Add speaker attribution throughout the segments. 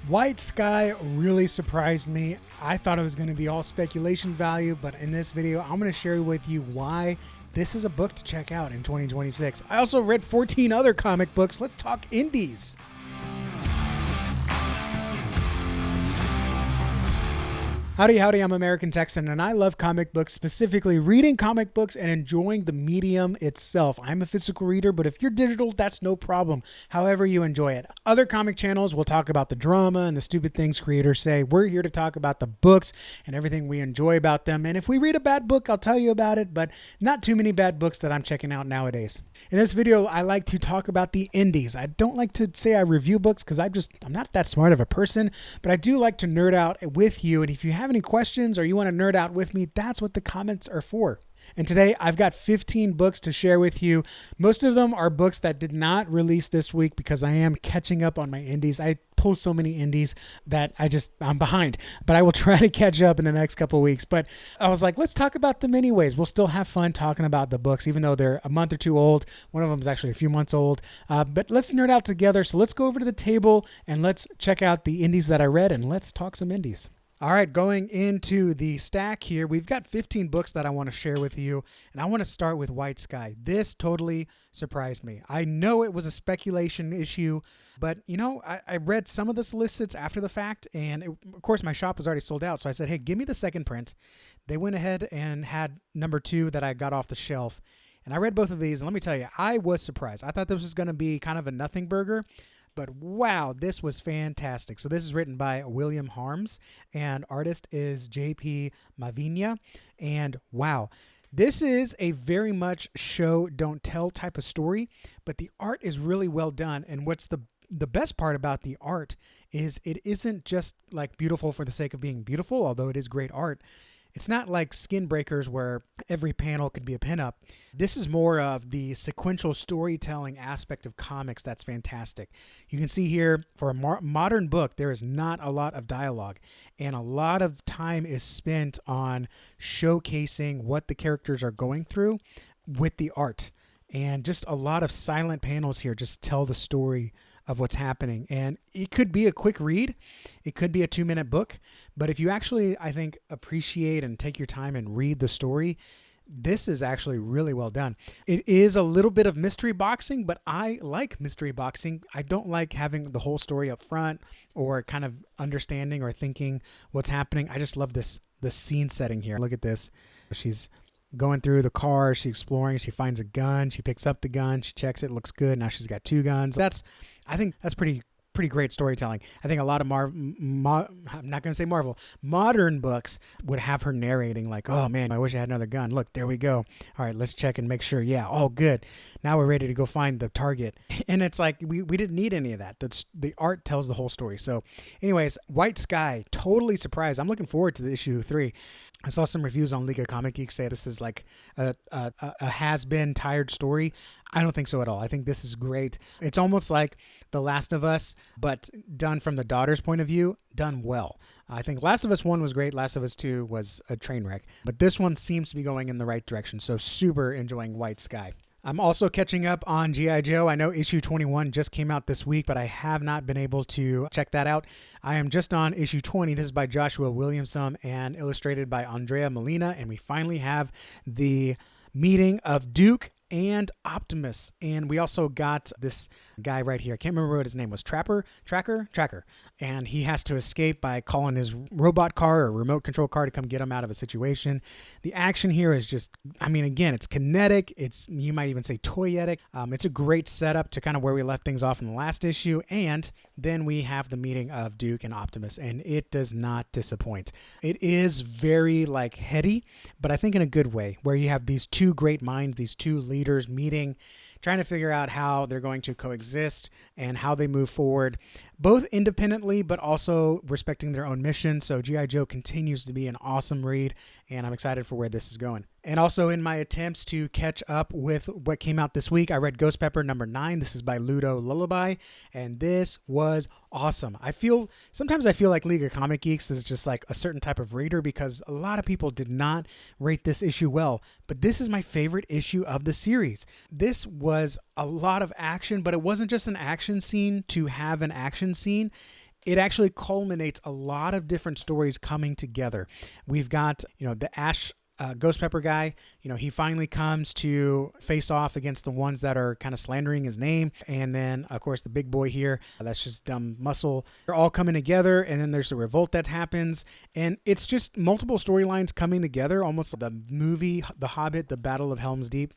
Speaker 1: White Sky really surprised me. I thought it was going to be all speculation value, but in this video, I'm going to share with you why this is a book to check out in 2026. I also read 14 other comic books. Let's talk indies. Howdy, howdy, I'm American Texan, and I love comic books, specifically reading comic books and enjoying the medium itself. I'm a physical reader, but if you're digital, that's no problem. However you enjoy it. Other comic channels will talk about the drama and the stupid things creators say. We're here to talk about the books and everything we enjoy about them. And if we read a bad book, I'll tell you about it, but not too many bad books that I'm checking out nowadays. In this video, I like to talk about the indies. I don't like to say I review books because I'm not that smart of a person, but I do like to nerd out with you. And if you have any questions or you want to nerd out with me, that's what the comments are for. And today I've got 15 books to share with you. Most of them are books that did not release this week because I am catching up on my indies. I pull so many indies that I'm behind, but I will try to catch up in the next couple of weeks. But I was like, let's talk about them anyways. We'll still have fun talking about the books, even though they're a month or two old. One of them is actually a few months old, but let's nerd out together. So let's go over to the table and let's check out the indies that I read and let's talk some indies. All right, going into the stack here, we've got 15 books that I want to share with you, and I want to start with White Sky. This totally surprised me. I know it was a speculation issue, but I read some of the solicits after the fact, and of course my shop was already sold out, so I said, hey, give me the second print. They went ahead and had number 2 that I got off the shelf, and I read both of these, and let me tell you, I was surprised. I thought this was going to be kind of a nothing burger, but wow, this was fantastic. So this is written by William Harms and artist is J.P. Mavinia. And wow, this is a very much show, don't tell type of story, but the art is really well done. And what's the best part about the art is it isn't just like beautiful for the sake of being beautiful, although it is great art. It's not like Skin Breakers where every panel could be a pinup. This is more of the sequential storytelling aspect of comics that's fantastic. You can see here for a modern book, there is not a lot of dialogue, and a lot of time is spent on showcasing what the characters are going through with the art. And just a lot of silent panels here just tell the story of what's happening. And it could be a quick read. It could be a 2-minute book. But if you actually, I think, appreciate and take your time and read the story, this is actually really well done. It is a little bit of mystery boxing, but I like mystery boxing. I don't like having the whole story up front or kind of understanding or thinking what's happening. I just love the scene setting here. Look at this. She's going through the car, she's exploring, she finds a gun, she picks up the gun, she checks it, looks good. Now she's got 2 guns. I think that's pretty great storytelling. I think a lot of I'm not going to say Marvel, modern books would have her narrating like, oh man, I wish I had another gun. Look, there we go. All right, let's check and make sure. Yeah, all good. Now we're ready to go find the target. And it's like, we didn't need any of that. The art tells the whole story. So anyways, White Sky, totally surprised. I'm looking forward to the issue 3. I saw some reviews on League of Comic Geeks say this is like a has-been tired story. I don't think so at all. I think this is great. It's almost like The Last of Us, but done from the daughter's point of view, done well. I think Last of Us 1 was great. Last of Us 2 was a train wreck. But this one seems to be going in the right direction. So super enjoying White Sky. I'm also catching up on G.I. Joe. I know issue 21 just came out this week, but I have not been able to check that out. I am just on issue 20. This is by Joshua Williamson and illustrated by Andrea Molina. And we finally have the meeting of Duke and Optimus. And we also got this guy right here. I can't remember what his name was. Tracker. And he has to escape by calling his robot car or remote control car to come get him out of a situation. The action here is just, again, it's kinetic. You might even say toyetic. It's a great setup to kind of where we left things off in the last issue. And then we have the meeting of Duke and Optimus, and it does not disappoint. It is very heady, but I think in a good way, where you have these 2 great minds, these 2 leaders meeting, trying to figure out how they're going to coexist and how they move forward, both independently, but also respecting their own mission. So G.I. Joe continues to be an awesome read, and I'm excited for where this is going. And also in my attempts to catch up with what came out this week, I read Ghost Pepper number 9. This is by Ludo Lullaby, and this was awesome. Sometimes I feel like League of Comic Geeks is just like a certain type of reader because a lot of people did not rate this issue well, but this is my favorite issue of the series. This was a lot of action, but it wasn't just an action scene to have an action scene. it actually culminates a lot of different stories coming together. We've got, the Ash Ghost Pepper guy, he finally comes to face off against the ones that are kind of slandering his name. And then, of course, the big boy here, that's just dumb muscle. They're all coming together, and then there's a revolt that happens. And it's just multiple storylines coming together, almost like the movie The Hobbit, The Battle of Helm's Deep.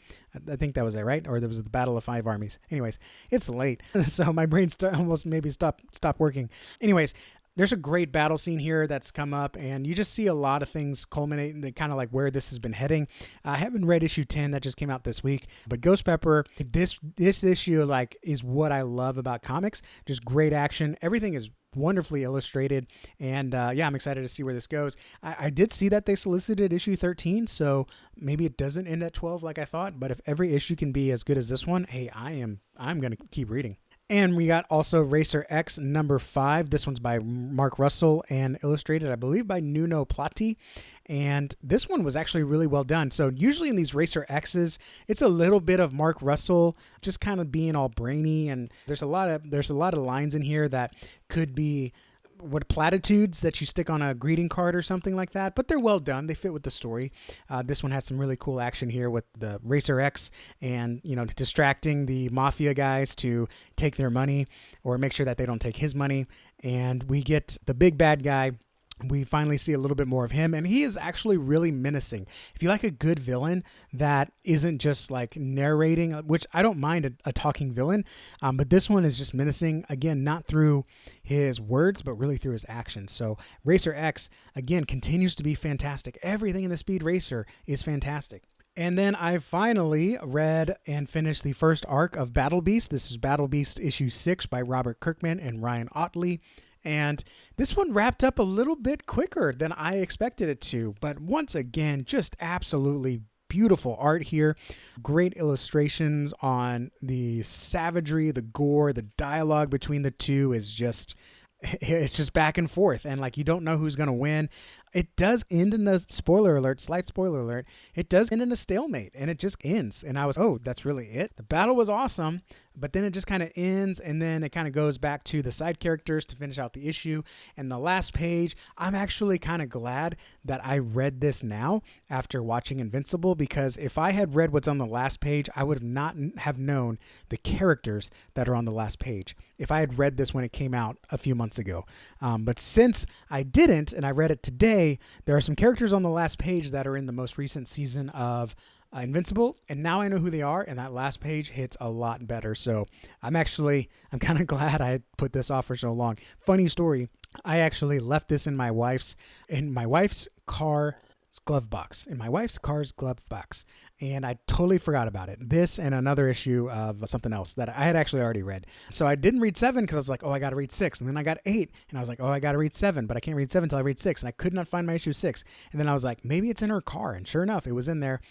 Speaker 1: I think that was it, right? Or there was the Battle of Five Armies. Anyways, it's late, so my brain almost maybe stopped working. Anyways, there's a great battle scene here that's come up, and you just see a lot of things culminate in kind of like where this has been heading. I haven't read issue 10 that just came out this week, but Ghost Pepper, this issue is what I love about comics. Just great action. Everything is wonderfully illustrated, and I'm excited to see where this goes. I did see that they solicited issue 13, so maybe it doesn't end at 12 like I thought, but if every issue can be as good as this one, hey, I'm going to keep reading. And we got also Racer X number 5. This one's by Mark Russell and illustrated, I believe, by Nuno Platti. And this one was actually really well done. So usually in these Racer X's, it's a little bit of Mark Russell just kind of being all brainy. And there's a lot of lines in here that could be platitudes that you stick on a greeting card or something like that, but they're well done. They fit with the story. This one has some really cool action here with the Racer X and, distracting the mafia guys to take their money or make sure that they don't take his money. And we get the big bad guy. We finally see a little bit more of him, and he is actually really menacing. If you like a good villain that isn't just like narrating, which I don't mind a talking villain, but this one is just menacing, again, not through his words, but really through his actions. So Racer X, again, continues to be fantastic. Everything in the Speed Racer is fantastic. And then I finally read and finished the first arc of Battle Beast. This is Battle Beast issue 6 by Robert Kirkman and Ryan Ottley. And this one wrapped up a little bit quicker than I expected it to. But once again, just absolutely beautiful art here. Great illustrations on the savagery, the gore, the dialogue between the two is just... it's just back and forth, and you don't know who's going to win. It does end in a spoiler alert, slight spoiler alert. It does end in a stalemate, and it just ends. And I was, that's really it. The battle was awesome, but then it just kind of ends, and then it kind of goes back to the side characters to finish out the issue. And the last page, I'm actually kind of glad that I read this now after watching Invincible, because if I had read what's on the last page, I would not have known the characters that are on the last page if I had read this when it came out a few months ago. But since I didn't, and I read it today, there are some characters on the last page that are in the most recent season of Invincible, and now I know who they are, and that last page hits a lot better. So I'm kind of glad I put this off for so long. Funny story, I actually left this in my wife's car's glove box, and I totally forgot about it. This and another issue of something else that I had actually already read. So I didn't read 7 because I was like, I got to read 6. And then I got 8, and I was like, I got to read 7, but I can't read 7 until I read 6. And I could not find my issue 6. And then I was like, maybe it's in her car. And sure enough, it was in there.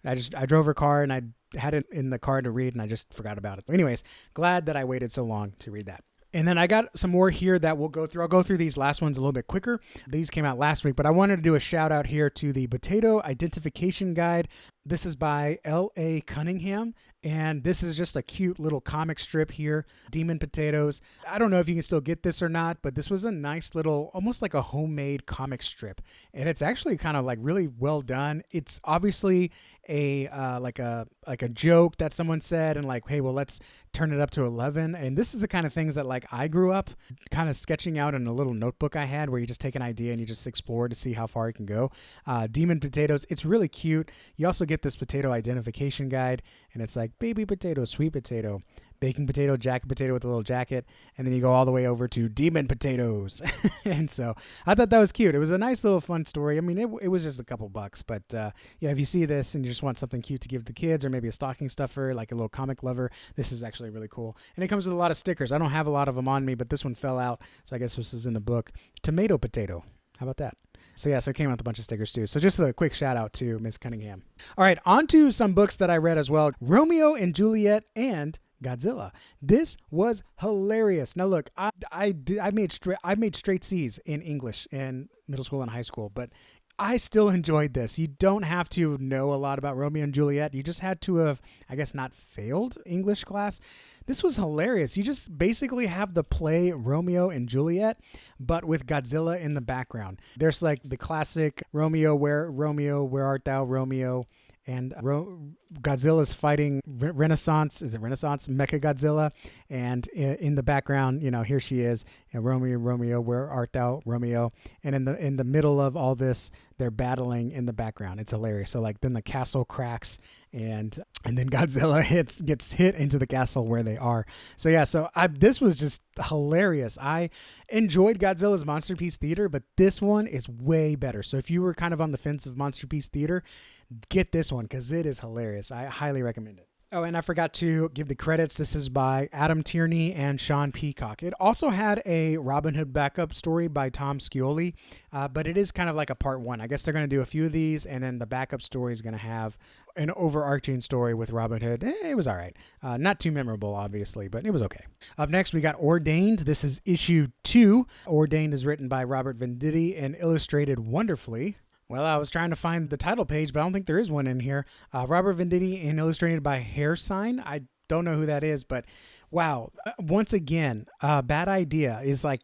Speaker 1: I drove her car, and I had it in the car to read, and I just forgot about it. Anyways, glad that I waited so long to read that. And then I got some more here that we'll go through. I'll go through these last ones a little bit quicker. These came out last week, but I wanted to do a shout out here to the Potato Identification Guide. This is by L.A. Cunningham, and this is just a cute little comic strip here, Demon Potatoes. I don't know if you can still get this or not, but this was a nice little, almost like a homemade comic strip, and it's actually kind of really well done. It's obviously a like a joke that someone said, and hey, well, let's turn it up to 11. And this is the kind of things that I grew up kind of sketching out in a little notebook I had, where you just take an idea and you just explore to see how far it can go. Demon Potatoes, it's really cute. You also get this potato identification guide, and it's baby potato, sweet potato, baking potato, jacket potato with a little jacket, and then you go all the way over to demon potatoes. And so I thought that was cute. It was a nice little fun story. I mean, it was just a couple bucks, but if you see this and you just want something cute to give the kids, or maybe a stocking stuffer, like a little comic lover, this is actually really cool. And it comes with a lot of stickers. I don't have a lot of them on me, but this one fell out, so I guess this is in the book. Tomato potato. How about that? So it came out with a bunch of stickers too. So just a quick shout out to Miss Cunningham. All right, on to some books that I read as well. Romeo and Juliet and Godzilla. This was hilarious. Now look, I made straight C's in English in middle school and high school, but I still enjoyed this. You don't have to know a lot about Romeo and Juliet. You just had to have, I guess, not failed English class. This was hilarious. You just basically have the play Romeo and Juliet, but with Godzilla in the background. There's like the classic Romeo, where art thou, Romeo? And Godzilla's fighting Renaissance. Is it Renaissance? Mecha Godzilla. And in the background, here she is. Romeo, Romeo, where art thou, Romeo? And in the middle of all this, they're battling in the background. It's hilarious. So like then the castle cracks and then Godzilla gets hit into the castle where they are. So yeah, this was just hilarious. I enjoyed Godzilla's Monster Piece Theater, but this one is way better. So if you were kind of on the fence of Monster Piece Theater, get this one because it is hilarious. I highly recommend it. Oh, and I forgot to give the credits. This is by Adam Tierney and Sean Peacock. It also had a Robin Hood backup story by Tom Scioli, but it is kind of like a part one. I guess they're going to do a few of these, and then the backup story is going to have an overarching story with Robin Hood. It was all right. Not too memorable, obviously, but it was okay. Up next, we got Ordained. This is issue 2. Ordained is written by Robert Venditti and illustrated wonderfully. Well, I was trying to find the title page, but I don't think there is one in here. Robert Venditti and illustrated by Hair Sign. I don't know who that is, but wow. Once again, Bad Idea is like,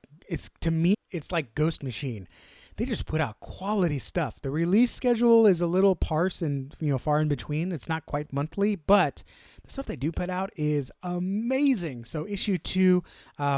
Speaker 1: to me, it's like Ghost Machine. They just put out quality stuff. The release schedule is a little sparse and far in between. It's not quite monthly, but the stuff they do put out is amazing. So issue 2,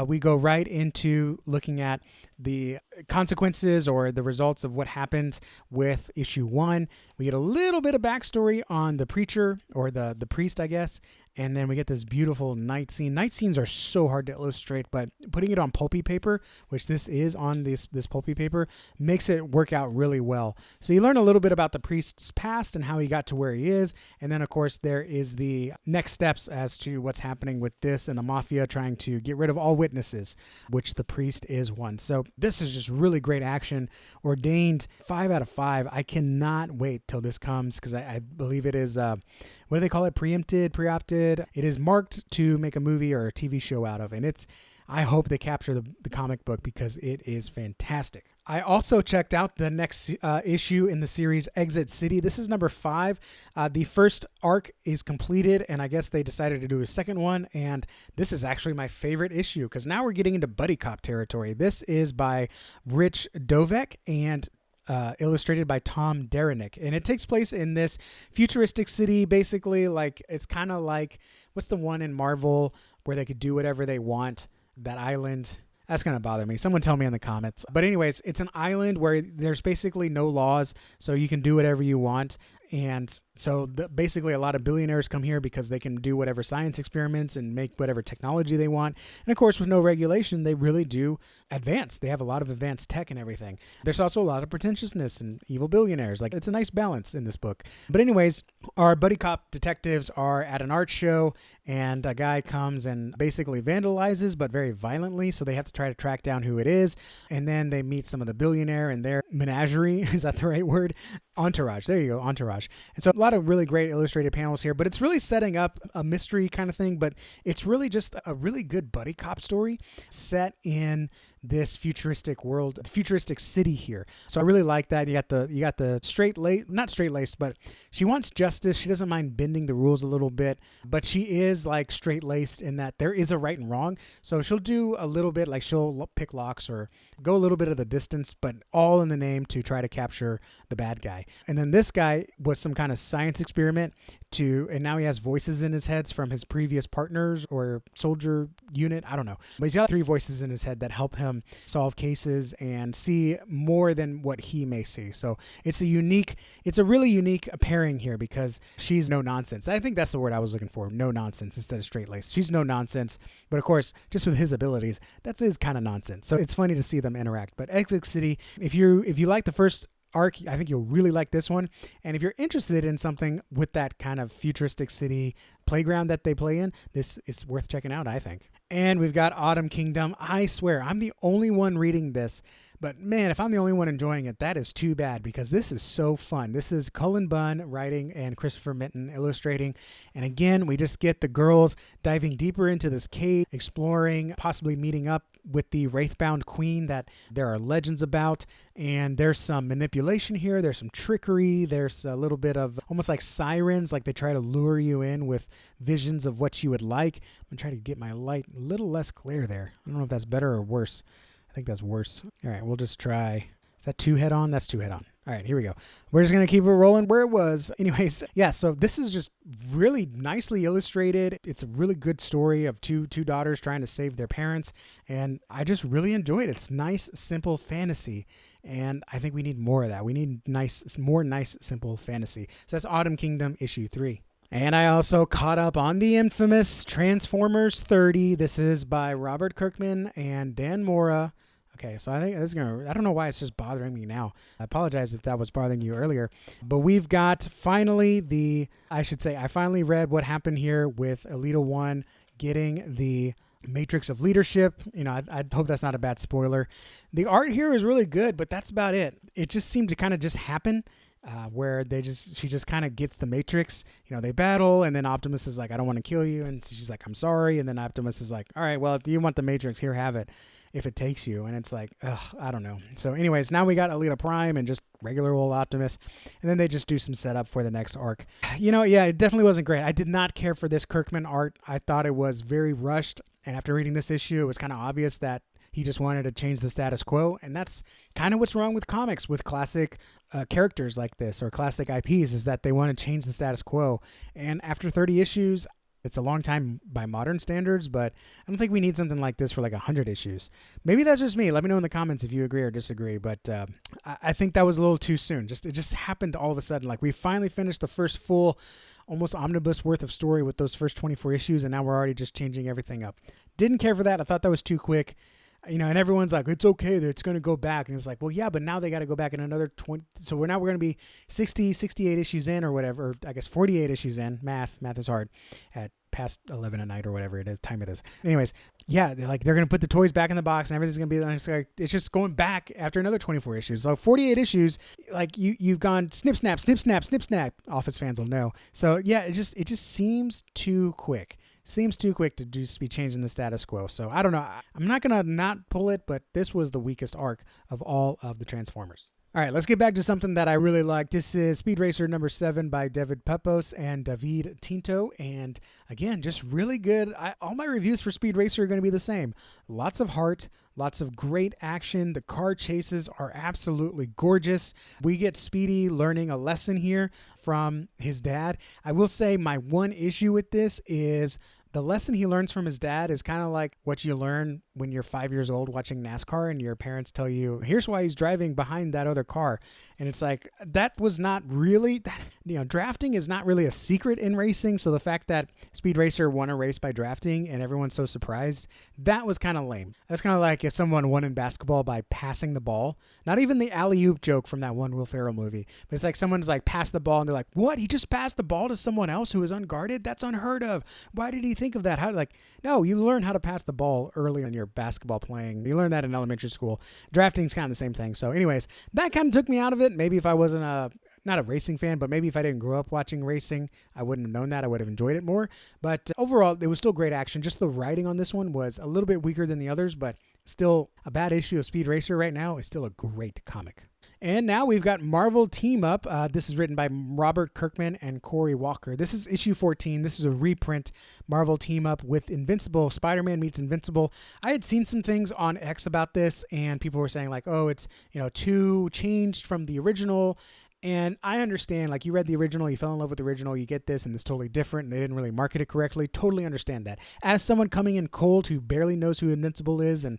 Speaker 1: we go right into looking at the consequences or the results of what happened with issue 1. We get a little bit of backstory on the preacher or the priest, I guess. And then we get this beautiful night scene. Night scenes are so hard to illustrate, but putting it on pulpy paper, which this is on this pulpy paper, makes it work out really well. So you learn a little bit about the priest's past and how he got to where he is. And then, of course, there is the next steps as to what's happening with this and the mafia trying to get rid of all witnesses, which the priest is one. So this is just really great action. Ordained, 5 out of 5. I cannot wait till this comes because I believe it is... what do they call it? Pre-opted. It is marked to make a movie or a TV show out of. And I hope they capture the comic book because it is fantastic. I also checked out the next issue in the series, Exit City. This is number 5. The first arc is completed, and I guess they decided to do a second one. And this is actually my favorite issue because now we're getting into buddy cop territory. This is by Rich Dovek and illustrated by Tom Derenick, and it takes place in this futuristic city. Basically, like it's kind of like what's the one in Marvel where they could do whatever they want? That island. That's going to bother me. Someone tell me in the comments. But anyways, it's an island where there's basically no laws, so you can do whatever you want. And so basically a lot of billionaires come here because they can do whatever science experiments and make whatever technology they want. And of course, with no regulation, they really do advance. They have a lot of advanced tech and everything. There's also a lot of pretentiousness and evil billionaires. Like it's a nice balance in this book. But anyways, our buddy cop detectives are at an art show and a guy comes and basically vandalizes, but very violently. So they have to try to track down who it is. And then they meet some of the billionaire and their menagerie. Is that the right word? Entourage. There you go. Entourage. And so a lot of really great illustrated panels here, but it's really setting up a mystery kind of thing, but it's really just a really good buddy cop story set in this futuristic world, futuristic city here. So I really like that. You got the not straight laced, but she wants justice. She doesn't mind bending the rules a little bit, but she is like straight laced in that there is a right and wrong. So she'll do a little bit, like she'll pick locks or go a little bit of the distance, but all in the name to try to capture the bad guy. And then this guy was some kind of science experiment and now he has voices in his head from his previous partners or soldier unit. I don't know, but he's got 3 voices in his head that help him solve cases and see more than what he may see. So it's a really unique pairing here because she's no nonsense. I think that's the word I was looking for. No nonsense instead of straight laced. She's no nonsense, but of course, just with his abilities, that is kind of nonsense. So it's funny to see them interact. But Exit City, if you like the first arc, I think you'll really like this one. And if you're interested in something with that kind of futuristic city playground that they play in, this is worth checking out, I think. And we've got Autumn Kingdom. I swear, I'm the only one reading this, but man, if I'm the only one enjoying it, that is too bad because this is so fun. This is Cullen Bunn writing and Christopher Minton illustrating. And again, we just get the girls diving deeper into this cave, exploring, possibly meeting up with the Wraithbound Queen that there are legends about. And there's some manipulation here. There's some trickery. There's a little bit of almost like sirens, like they try to lure you in with visions of what you would like. I'm going to try to get my light a little less clear there. I don't know if that's better or worse. I think that's worse. All right, we'll just try. Is that 2 head on? That's 2 head on. All right, here we go. We're just going to keep it rolling where it was. Anyways, yeah, so this is just really nicely illustrated. It's a really good story of two daughters trying to save their parents, and I just really enjoyed it. It's nice, simple fantasy, and I think we need more of that. We need more nice, simple fantasy. So that's Autumn Kingdom issue 3. And I also caught up on the infamous Transformers 30. This is by Robert Kirkman and Dan Mora. Okay, so I think this is I don't know why it's just bothering me now. I apologize if that was bothering you earlier. But we've got finally I finally read what happened here with Elita 1 getting the Matrix of Leadership. You know, I hope that's not a bad spoiler. The art here is really good, but that's about it. It just seemed to kind of just happen. Where she just kind of gets the Matrix, you know, they battle, and then Optimus is like, I don't want to kill you, and she's like, I'm sorry, and then Optimus is like, all right, well, if you want the Matrix, here, have it, if it takes you, and it's like, I don't know. So anyways, now we got Elita Prime and just regular old Optimus, and then they just do some setup for the next arc. You know, yeah, it definitely wasn't great. I did not care for this Kirkman art. I thought it was very rushed, and after reading this issue, it was kind of obvious that he just wanted to change the status quo, and that's kind of what's wrong with comics, with classic characters like this or classic IPs, is that they want to change the status quo. And after 30 issues, it's a long time by modern standards, but I don't think we need something like this for like 100 issues. Maybe that's just me. Let me know in the comments if you agree or disagree, but I think that was a little too soon. It just happened all of a sudden. Like, we finally finished the first full, almost omnibus worth of story with those first 24 issues, and now we're already just changing everything up. Didn't care for that. I thought that was too quick. You know, and everyone's like, it's okay that it's going to go back. And it's like, well, yeah, but now they got to go back in another 20. So we're going to be 60, 68 issues in or whatever. Or I guess 48 issues in. Math is hard at past 11 at night or whatever it is, time it is. Anyways, yeah, they're going to put the toys back in the box and everything's going to be like, it's just going back after another 24 issues. So 48 issues, like you've gone snip, snap, snip, snap, snip, snap. Office fans will know. So yeah, it just seems too quick. Seems too quick to just be changing the status quo. So I don't know. I'm not going to not pull it, but this was the weakest arc of all of the Transformers. All right, let's get back to something that I really like. This is Speed Racer number 7 by David Pepos and David Tinto. And again, just really good. All my reviews for Speed Racer are going to be the same. Lots of heart, lots of great action. The car chases are absolutely gorgeous. We get Speedy learning a lesson here from his dad. I will say my one issue with this is the lesson he learns from his dad is kind of like what you learn when you're 5 years old watching NASCAR and your parents tell you, here's why he's driving behind that other car. And it's like, that was not really, drafting is not really a secret in racing. So the fact that Speed Racer won a race by drafting and everyone's so surprised, that was kind of lame. That's kind of like if someone won in basketball by passing the ball. Not even the alley-oop joke from that one Will Ferrell movie. But it's like someone's like, pass the ball, and they're like, what? He just passed the ball to someone else who is unguarded? That's unheard of. Why did he think of that? No, you learn how to pass the ball early in your basketball playing. You learn that in elementary school. Drafting's kind of the same thing. So anyways, that kind of took me out of it. Maybe if I wasn't not a racing fan, but maybe if I didn't grow up watching racing, I wouldn't have known that. I would have enjoyed it more. But overall, it was still great action. Just the writing on this one was a little bit weaker than the others, but still a bad issue of Speed Racer right now is still a great comic. And now we've got Marvel Teamup. This is written by Robert Kirkman and Corey Walker. This is issue 14. This is a reprint Marvel Teamup with Invincible. Spider-Man meets Invincible. I had seen some things on X about this, and people were saying like, oh, it's too changed from the original. And I understand, like, you read the original, you fell in love with the original, you get this, and it's totally different, and they didn't really market it correctly. Totally understand that. As someone coming in cold who barely knows who Invincible is and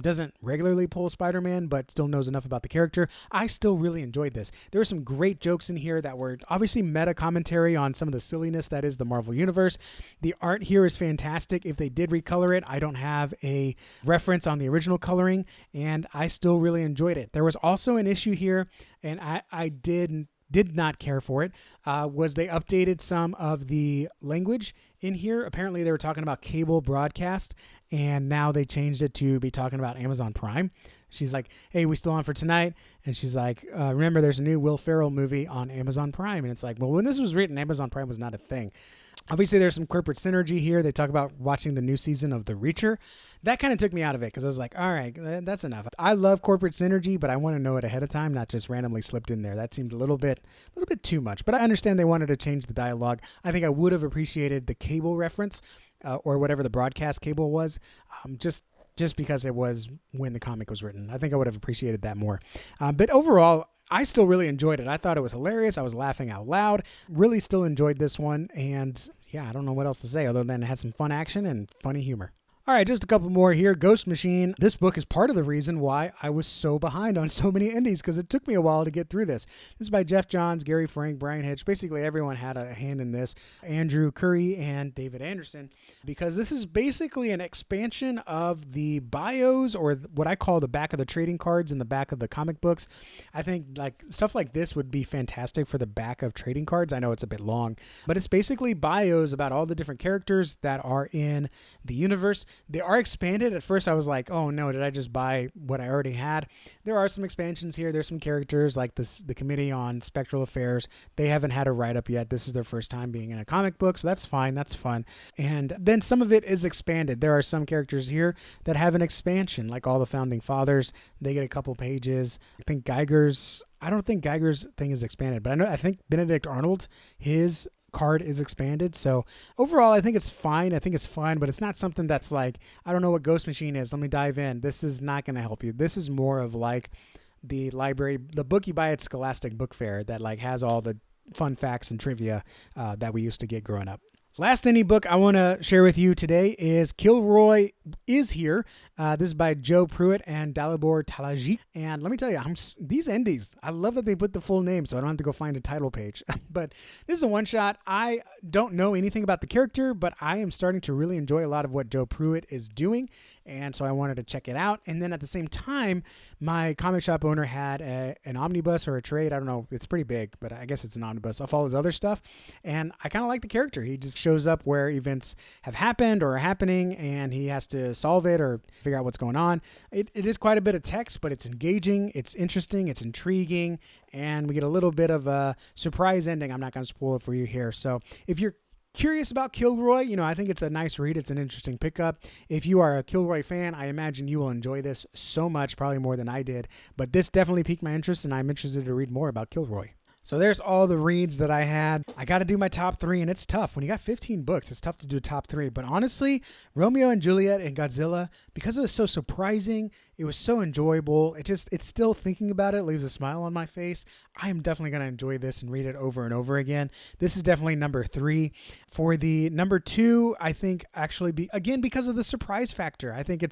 Speaker 1: doesn't regularly pull Spider-Man, but still knows enough about the character, I still really enjoyed this. There were some great jokes in here that were obviously meta commentary on some of the silliness that is the Marvel Universe. The art here is fantastic. If they did recolor it, I don't have a reference on the original coloring, and I still really enjoyed it. There was also an issue here, and I did not care for it, was they updated some of the language in here. Apparently they were talking about cable broadcast, and now they changed it to be talking about Amazon Prime. She's like, hey, we still on for tonight? And she's like, remember, there's a new Will Ferrell movie on Amazon Prime. And it's like, well, when this was written, Amazon Prime was not a thing. Obviously, there's some corporate synergy here. They talk about watching the new season of The Reacher. That kind of took me out of it because I was like, all right, that's enough. I love corporate synergy, but I want to know it ahead of time, not just randomly slipped in there. That seemed a little bit too much. But I understand they wanted to change the dialogue. I think I would have appreciated the cable reference or whatever the broadcast cable was, just because it was when the comic was written. I think I would have appreciated that more. But overall, I still really enjoyed it. I thought it was hilarious. I was laughing out loud. Really still enjoyed this one. And yeah, I don't know what else to say other than it had some fun action and funny humor. All right, just a couple more here. Ghost Machine. This book is part of the reason why I was so behind on so many indies because it took me a while to get through this. This is by Jeff Johns, Gary Frank, Brian Hitch. Basically, everyone had a hand in this. Andrew Curry and David Anderson, because this is basically an expansion of the bios, or what I call the back of the trading cards in the back of the comic books. I think like stuff like this would be fantastic for the back of trading cards. I know it's a bit long, but it's basically bios about all the different characters that are in the universe. They are expanded. At first I was like, oh no, did I just buy what I already had? There are some expansions here. There's some characters like the Committee on Spectral Affairs. They haven't had a write-up yet. This is their first time being in a comic book, so that's fine. That's fun. And then some of it is expanded. There are some characters here that have an expansion, like all the Founding Fathers. They get a couple pages. I don't think Geiger's thing is expanded, but I think Benedict Arnold, his card is expanded. So overall, I think it's fine. I think it's fun, but it's not something that's like, I don't know what Ghost Machine is. Let me dive in. This is not going to help you. This is more of like the library, the book you buy at Scholastic Book Fair that like has all the fun facts and trivia that we used to get growing up. Last indie book I want to share with you today is Kilroy Is Here. This is by Joe Pruitt and Dalibor Talajic. And let me tell you, these indies, I love that they put the full name so I don't have to go find a title page. But this is a one-shot. I don't know anything about the character, but I am starting to really enjoy a lot of what Joe Pruitt is doing. And so I wanted to check it out. And then at the same time, my comic shop owner had an omnibus or a trade. I don't know. It's pretty big, but I guess it's an omnibus of all his other stuff. And I kind of like the character. He just shows up where events have happened or are happening, and he has to solve it or figure out what's going on. It is quite a bit of text, but it's engaging. It's interesting. It's intriguing. And we get a little bit of a surprise ending. I'm not going to spoil it for you here. So if you're curious about Kilroy, I think it's a nice read. It's an interesting pickup. If you are a Kilroy fan, I imagine you will enjoy this so much, probably more than I did. But this definitely piqued my interest, and I'm interested to read more about Kilroy. So there's all the reads that I had. I got to do my top 3, and it's tough. When you got 15 books, it's tough to do a top 3. But honestly, Romeo and Juliet and Godzilla, because it was so surprising, it was so enjoyable. It's still thinking about it leaves a smile on my face. I am definitely going to enjoy this and read it over and over again. This is definitely number 3. For the number 2, I think actually because of the surprise factor. I think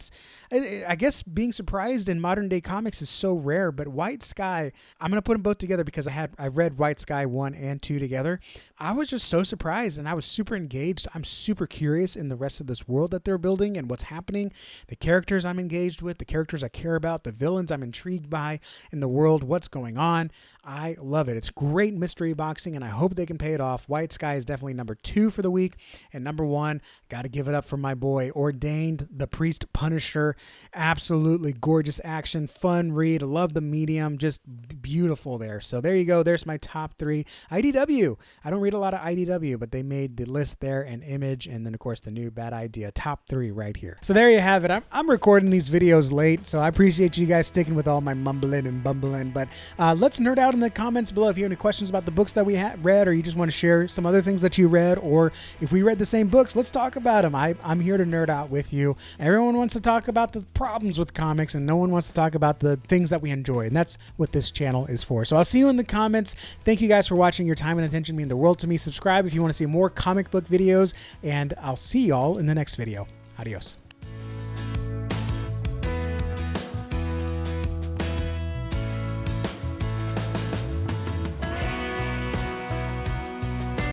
Speaker 1: I guess being surprised in modern day comics is so rare, but White Sky, I'm going to put them both together because I read White Sky 1 and 2 together. I was just so surprised and I was super engaged. I'm super curious in the rest of this world that they're building and what's happening. The characters I'm engaged with, the characters I care about, the villains I'm intrigued by in the world, what's going on. I love it. It's great mystery boxing, and I hope they can pay it off. White Sky is definitely number 2 for the week. And number 1, got to give it up for my boy, Ordained, the Priest Punisher. Absolutely gorgeous action, fun read. Love the medium, just beautiful there. So there you go. There's my top 3. IDW. I don't read a lot of IDW, but they made the list there, and Image, and then of course the new Bad Idea. Top 3 right here. So there you have it. I'm recording these videos late, so I appreciate you guys sticking with all my mumbling and bumbling. But let's nerd out in the comments below if you have any questions about the books that we read, or you just want to share some other things that you read, or if we read the same books, let's talk about them. I'm here to nerd out with you. Everyone wants to talk about the problems with comics, and no one wants to talk about the things that we enjoy, and that's what this channel is for. So I'll see you in the comments. Thank you guys for watching. Your time and attention mean the world to me. Subscribe if you want to see more comic book videos, and I'll see y'all in the next video. Adios.